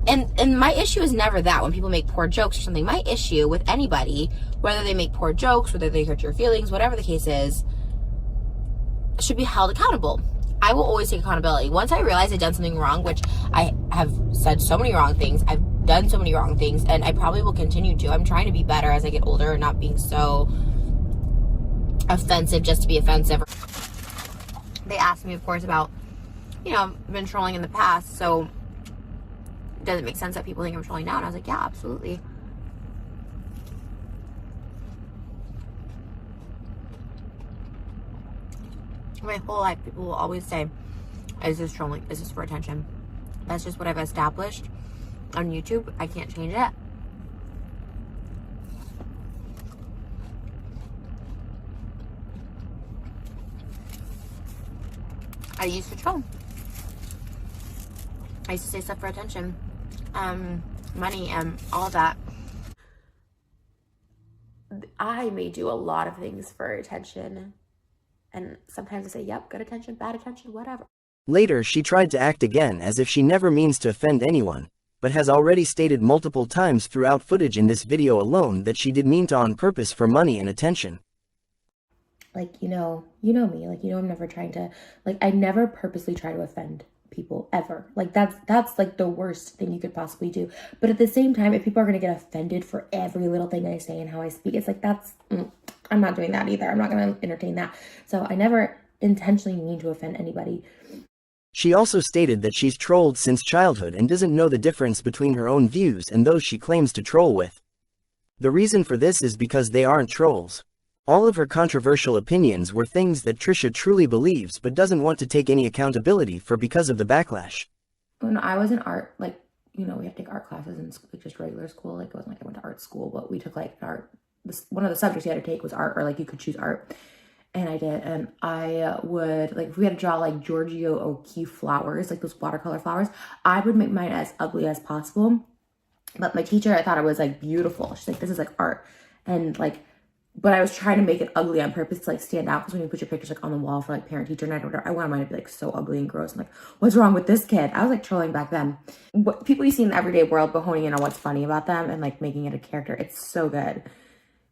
And my issue is never that when people make poor jokes or something. My issue with anybody, whether they make poor jokes, whether they hurt your feelings, whatever the case is, should be held accountable. I will always take accountability. Once I realize I've done something wrong, which I have said so many wrong things, I've done so many wrong things, and I probably will continue to. I'm trying to be better as I get older and not being so offensive just to be offensive. They asked me, of course, about, you know, I've been trolling in the past, so does it make sense that people think I'm trolling now? And I was like, yeah, absolutely. My whole life, people will always say, is this trolling? Is this for attention? That's just what I've established on YouTube. I can't change it. I used to troll. I used to say stuff for attention, money, and all of that. I may do a lot of things for attention. And sometimes I say, yep, good attention, bad attention, whatever. Later, she tried to act again as if she never means to offend anyone, but has already stated multiple times throughout footage in this video alone that she did mean to on purpose for money and attention. Like, you know me, like, I'm never trying to, like, I never purposely try to offend people ever. Like, that's like the worst thing you could possibly do. But at the same time, if people are going to get offended for every little thing I say and how I speak, it's like, I'm not doing that either. I'm not going to entertain that. So I never intentionally mean to offend anybody. She also stated that she's trolled since childhood and doesn't know the difference between her own views and those she claims to troll with. The reason for this is because they aren't trolls. All of her controversial opinions were things that Trisha truly believes but doesn't want to take any accountability for because of the backlash. When I was in art, like, we have to take art classes in like just regular school. Like, it wasn't like I went to art school, but we took like art. One of the subjects you had to take was art, or like you could choose art. And I did. And I would, like, if we had to draw like Giorgio O'Keeffe flowers, like those watercolor flowers, I would make mine as ugly as possible. But my teacher, I thought it was like beautiful. She's like, this is like art. And like, but I was trying to make it ugly on purpose to like stand out, because when you put your pictures like on the wall for like parent teacher night or whatever, I wanted mine to be like so ugly and gross. I'm like, what's wrong with this kid? I was like trolling back then. What people you see in the everyday world, but honing in on what's funny about them and like making it a character. It's so good.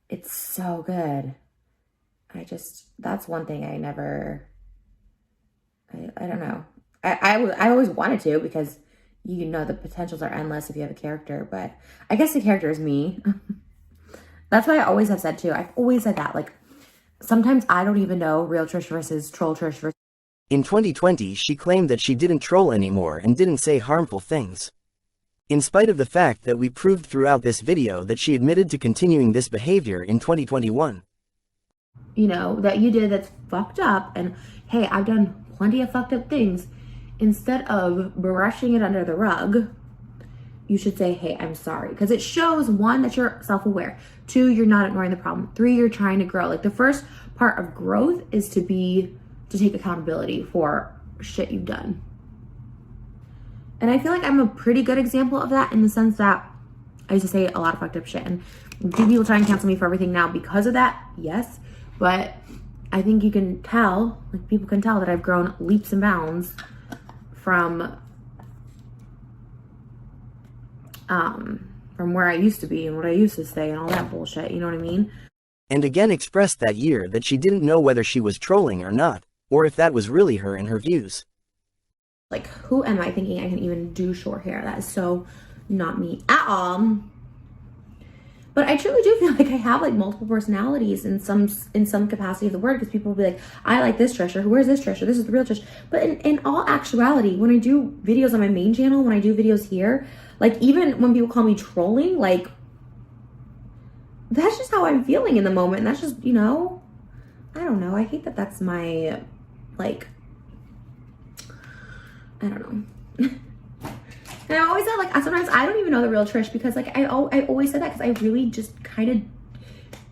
It's so good. That's one thing I never, I don't know. I always wanted to, because the potentials are endless if you have a character, but I guess the character is me. That's why I always have said too. I've always said that, like, sometimes I don't even know real Trish versus troll Trish versus. In 2020, she claimed that she didn't troll anymore and didn't say harmful things. In spite of the fact that we proved throughout this video that she admitted to continuing this behavior in 2021. That you did that's fucked up, and hey, I've done plenty of fucked up things. Instead of brushing it under the rug, you should say, hey, I'm sorry. Because it shows, 1, that you're self-aware. 2, you're not ignoring the problem. 3, you're trying to grow. Like, the first part of growth is to take accountability for shit you've done. And I feel like I'm a pretty good example of that, in the sense that I used to say a lot of fucked up shit. And do people try and cancel me for everything now because of that? Yes. But I think you can tell, like, people can tell that I've grown leaps and bounds from where I used to be and what I used to say and all that bullshit, you know what I mean? And again expressed that year that she didn't know whether she was trolling or not, or if that was really her and her views. Like, who am I thinking I can even do short hair? That is so not me at all. But I truly do feel like I have like multiple personalities in some capacity of the word, because people will be like, I like this Trisha, where's this Trisha, this is the real Trisha. But in all actuality, when I do videos on my main channel, when I do videos here, like even when people call me trolling, like that's just how I'm feeling in the moment. And that's just, you know, I don't know. I hate that that's my, like, I don't know. And I always said, like, sometimes I don't even know the real Trish, because, like, I always said that because I really just kind of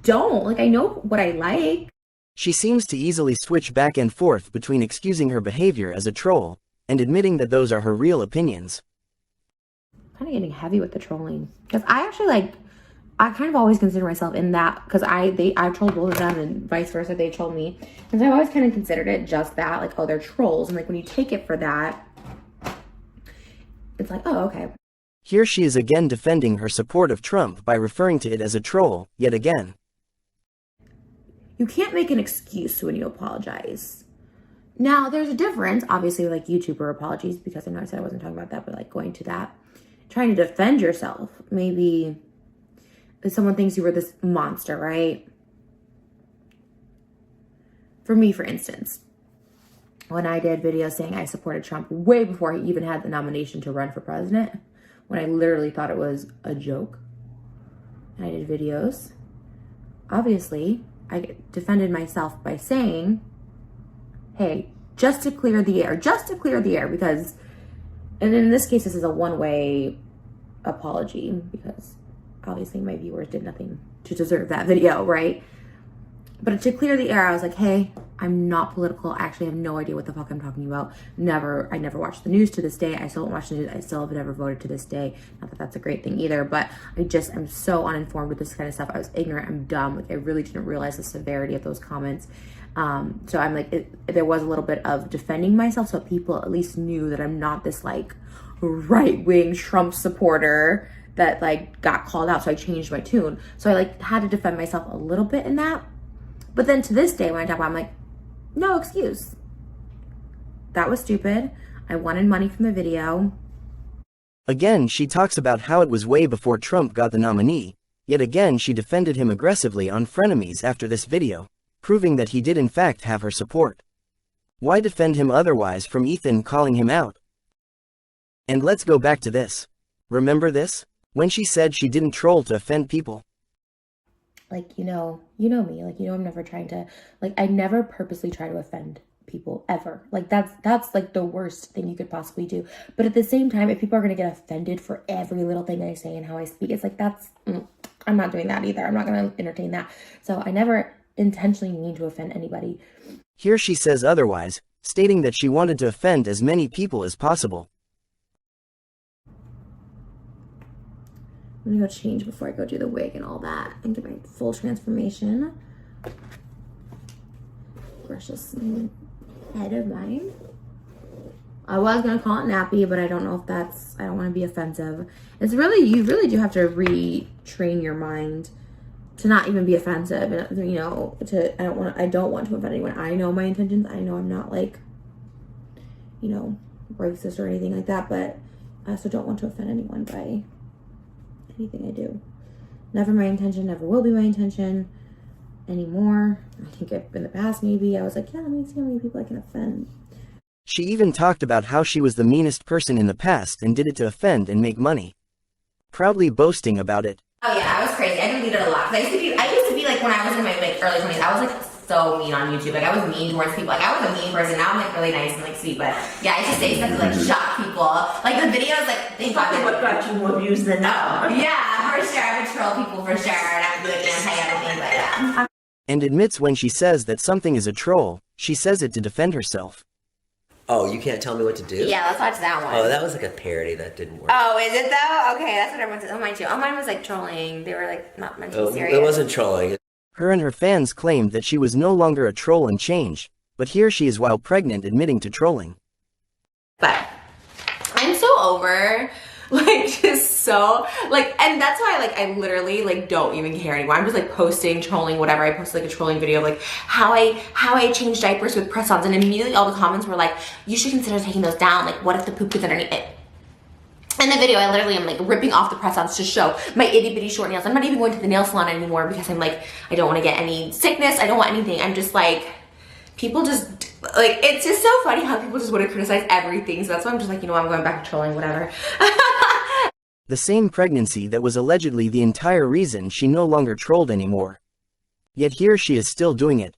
don't. Like, I know what I like. She seems to easily switch back and forth between excusing her behavior as a troll and admitting that those are her real opinions. Kind of getting heavy with the trolling. Because I actually, like, I kind of always consider myself in that, because I've trolled both of them and vice versa, they trolled me. And so I've always kind of considered it just that, like, oh, they're trolls. And, like, when you take it for that, it's like, oh, okay. Here she is again defending her support of Trump by referring to it as a troll, yet again. You can't make an excuse when you apologize. Now, there's a difference, obviously, like YouTuber apologies, because I know I said I wasn't talking about that, but like going to that, trying to defend yourself. Maybe if someone thinks you were this monster, right? For me, for instance, when I did videos saying I supported Trump way before he even had the nomination to run for president, when I literally thought it was a joke, and I did videos, obviously, I defended myself by saying, hey, just to clear the air, because, and in this case, this is a one-way apology, because obviously my viewers did nothing to deserve that video, right? But to clear the air, I was like, hey, I'm not political. I actually have no idea what the fuck I'm talking about. I never watched the news to this day. I still don't watch the news. I still have never voted to this day. Not that that's a great thing either, but I'm so uninformed with this kind of stuff. I was ignorant. I'm dumb. Like, I really didn't realize the severity of those comments. So I'm like, there was a little bit of defending myself so people at least knew that I'm not this like right-wing Trump supporter that like got called out. So I changed my tune. So I like had to defend myself a little bit in that. But then to this day, when I talk about it, I'm like, no excuse. That was stupid. I wanted money from the video. Again, she talks about how it was way before Trump got the nominee, yet again she defended him aggressively on Frenemies after this video, proving that he did in fact have her support. Why defend him otherwise from Ethan calling him out? And let's go back to this. Remember this? When she said she didn't troll to offend people. Like, you know me, like, I'm never trying to, like, I never purposely try to offend people ever. Like, that's like the worst thing you could possibly do. But at the same time, if people are going to get offended for every little thing I say and how I speak, it's like, I'm not doing that either. I'm not going to entertain that. So I never intentionally mean to offend anybody. Here she says otherwise, stating that she wanted to offend as many people as possible. I'm gonna go change before I go do the wig and all that and get my full transformation. Precious head of mine. I was gonna call it nappy, but I don't know if I don't want to be offensive. It's really, you really do have to retrain your mind to not even be offensive. You know, I don't want to offend anyone. I know my intentions. I know I'm not like, you know, racist or anything like that, but I also don't want to offend anyone by anything I do. Never my intention, never will be my intention anymore. I think in the past maybe I was like, yeah, let me see how many people I can offend. She even talked about how she was the meanest person in the past and did it to offend and make money. Proudly boasting about it. Oh yeah, I was crazy. I deleted a lot. I used to be like, when I was in my like early 20s, I was like so mean on YouTube. Like, I was mean towards people. Like, I was a mean person. Now I'm like really nice and like sweet. But yeah, I used to say stuff to like shock people. Like the videos, like they got what got you more views than now. Yeah, for sure. I would troll people for sure, and I would do like anti-everything like that. And admits when she says that something is a troll, she says it to defend herself. Oh, you can't tell me what to do? Yeah, let's watch that one. Oh, that was like a parody. That didn't work. Oh, is it though? Okay, that's what everyone says. Oh, mine too. Oh, mine was like trolling. They were like not meant to be serious. It wasn't trolling. Her and her fans claimed that she was no longer a troll and changed, but here she is while pregnant admitting to trolling. But I'm so over, like, just so like, and that's why like I literally like don't even care anymore. I'm just like posting, trolling, whatever. I posted like a trolling video of like how I change diapers with press-ons, and immediately all the comments were like, you should consider taking those down. Like, what if the poop gets underneath it? In the video, I literally am like ripping off the press-ons to show my itty bitty short nails. I'm not even going to the nail salon anymore because I'm like, I don't want to get any sickness. I don't want anything. I'm just like, people just like, it's just so funny how people just want to criticize everything. So that's why I'm just like, you know, I'm going back to trolling, whatever. The same pregnancy that was allegedly the entire reason she no longer trolled anymore. Yet here she is still doing it.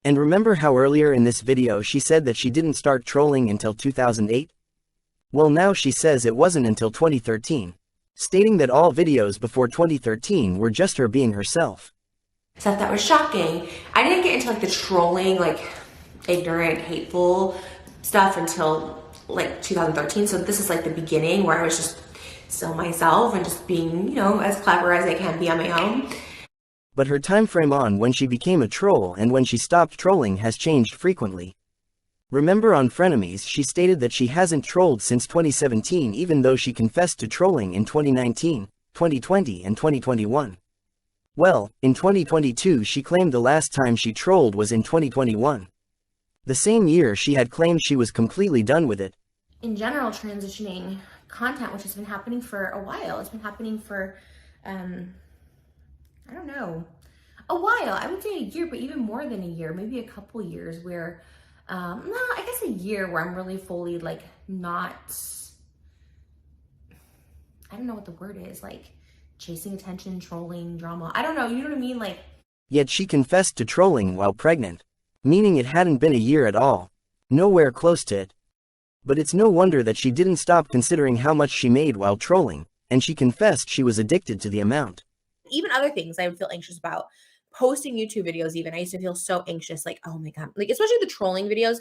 And remember how earlier in this video she said that she didn't start trolling until 2008? Well, now she says it wasn't until 2013, stating that all videos before 2013 were just her being herself. Stuff that was shocking. I didn't get into like the trolling, like ignorant, hateful stuff until like 2013. So this is like the beginning where I was just still myself and just being, you know, as clever as I can be on my own. But her time frame on when she became a troll and when she stopped trolling has changed frequently. Remember on Frenemies she stated that she hasn't trolled since 2017 even though she confessed to trolling in 2019, 2020 and 2021. Well, in 2022 she claimed the last time she trolled was in 2021. The same year she had claimed she was completely done with it. In general, transitioning content, which has been happening for a while. It's been happening for, I don't know, a while. I would say a year, but even more than a year, maybe a couple years where, no, I guess a year where I'm really fully like not, I don't know what the word is, like chasing attention, trolling, drama. I don't know, you know what I mean? Like. Yet she confessed to trolling while pregnant, meaning it hadn't been a year at all. Nowhere close to it. But it's no wonder that she didn't stop considering how much she made while trolling, and she confessed she was addicted to the amount. Even other things I would feel anxious about. Posting YouTube videos even, I used to feel so anxious, like, oh my God. Like, especially the trolling videos,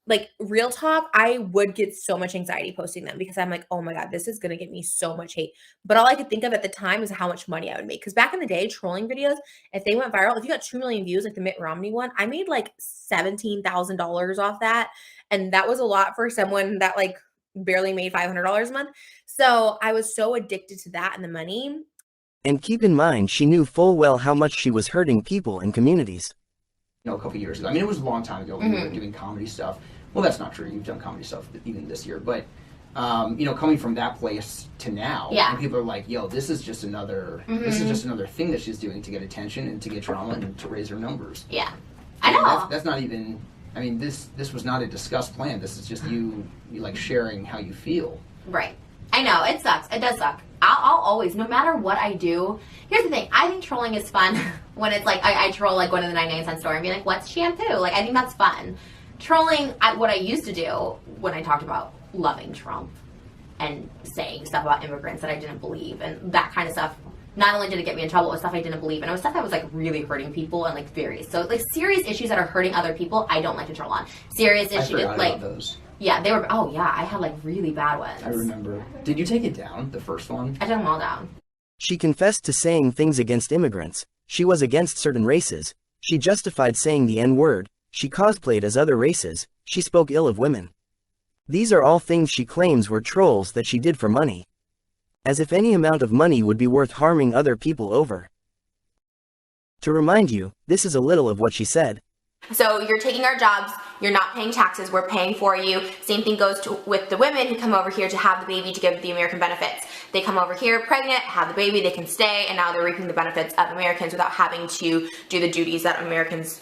like real talk, I would get so much anxiety posting them because I'm like, oh my God, this is going to get me so much hate. But all I could think of at the time was how much money I would make. Because back in the day, trolling videos, if they went viral, if you got 2 million views, like the Mitt Romney one, I made like $17,000 off that. And that was a lot for someone that like barely made $500 a month. So I was so addicted to that and the money. And keep in mind, she knew full well how much she was hurting people and communities. You know, a couple years ago. I mean, it was a long time ago when we were doing comedy stuff. Well, that's not true. You've done comedy stuff even this year. But, you know, coming from that place to now, and people are like, yo, this is just another, this is just another thing that she's doing to get attention and to get drama and to raise her numbers. Yeah, I know. That's not even, I mean, this was not a discussed plan. This is just you like sharing how you feel. Right. I know, it sucks. It does suck. I'll always, no matter what I do, here's the thing. I think trolling is fun when it's like, I troll like going to the 99-cent store and be like, what's shampoo? Like, I think that's fun. Trolling, what I used to do when I talked about loving Trump and saying stuff about immigrants that I didn't believe and that kind of stuff, not only did it get me in trouble, it was stuff I didn't believe. And it was stuff that was like really hurting people and like serious issues that are hurting other people, I don't like to troll on. Serious issues, I like those. Yeah, they were, oh yeah, I had like really bad ones. I remember. Did you take it down, the first one? I took them all down. She confessed to saying things against immigrants. She was against certain races. She justified saying the N-word. She cosplayed as other races. She spoke ill of women. These are all things she claims were trolls that she did for money. As if any amount of money would be worth harming other people over. To remind you, this is a little of what she said. So you're taking our jobs, you're not paying taxes, we're paying for you. Same thing goes with the women who come over here to have the baby to give the American benefits. They come over here pregnant, have the baby, they can stay, and now they're reaping the benefits of Americans without having to do the duties that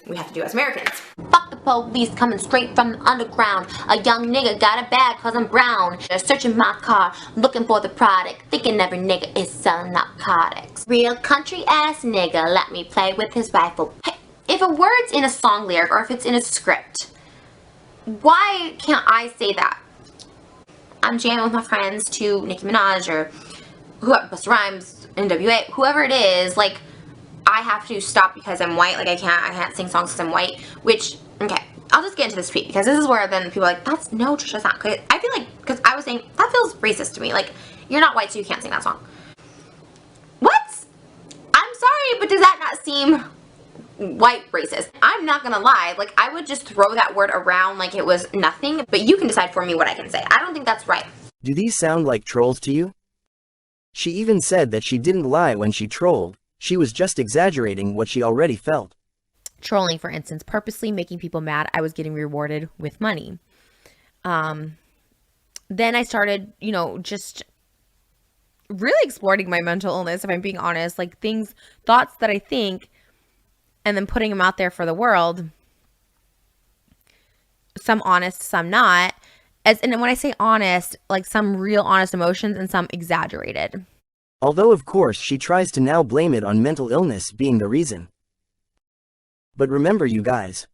we have to do as Americans. Fuck the police coming straight from the underground. A young nigga got a bag cause I'm brown. They're searching my car, looking for the product, thinking every nigga is selling narcotics. Real country ass nigga let me play with his rifle. Hey, if a word's in a song lyric or if it's in a script, why can't I say that? I'm jamming with my friends to Nicki Minaj or whoever, Busta Rhymes, NWA, whoever it is, like, I have to stop because I'm white. Like, I can't sing songs because I'm white, which, okay, I'll just get into this tweet because this is where then people are like, no, Trisha, that's not good. I feel like, because I was saying, that feels racist to me. Like, you're not white, so you can't sing that song. What? I'm sorry, but does that not seem white racist? I'm not gonna lie, like, I would just throw that word around like it was nothing, but you can decide for me what I can say. I don't think that's right. Do these sound like trolls to you? She even said that she didn't lie when she trolled, she was just exaggerating what she already felt. Trolling, for instance, purposely making people mad, I was getting rewarded with money. Then I started, just really exploring my mental illness, if I'm being honest, like thoughts that I think, and then putting them out there for the world. Some honest, some not. And when I say honest, like some real honest emotions and some exaggerated. Although of course she tries to now blame it on mental illness being the reason. But remember, you guys.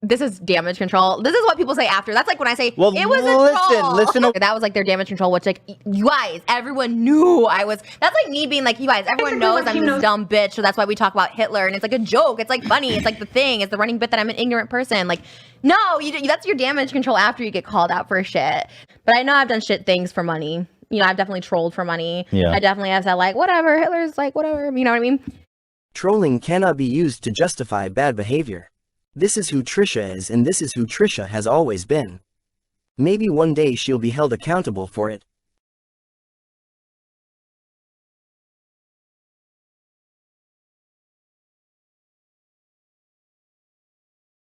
This is damage control. This is what people say after. That's like when I say, well, it was a troll. Listen. That was like their damage control, which like, you guys, everyone knew I was. That's like me being like, you guys, everyone knows I'm this dumb bitch, so that's why we talk about Hitler. And it's like a joke. It's like funny. It's like the thing. It's the running bit that I'm an ignorant person. Like, no, that's your damage control after you get called out for shit. But I know I've done shit things for money. I've definitely trolled for money. Yeah. I definitely have said like, whatever, Hitler's like, whatever. You know what I mean? Trolling cannot be used to justify bad behavior. This is who Trisha is, and this is who Trisha has always been. Maybe one day she'll be held accountable for it.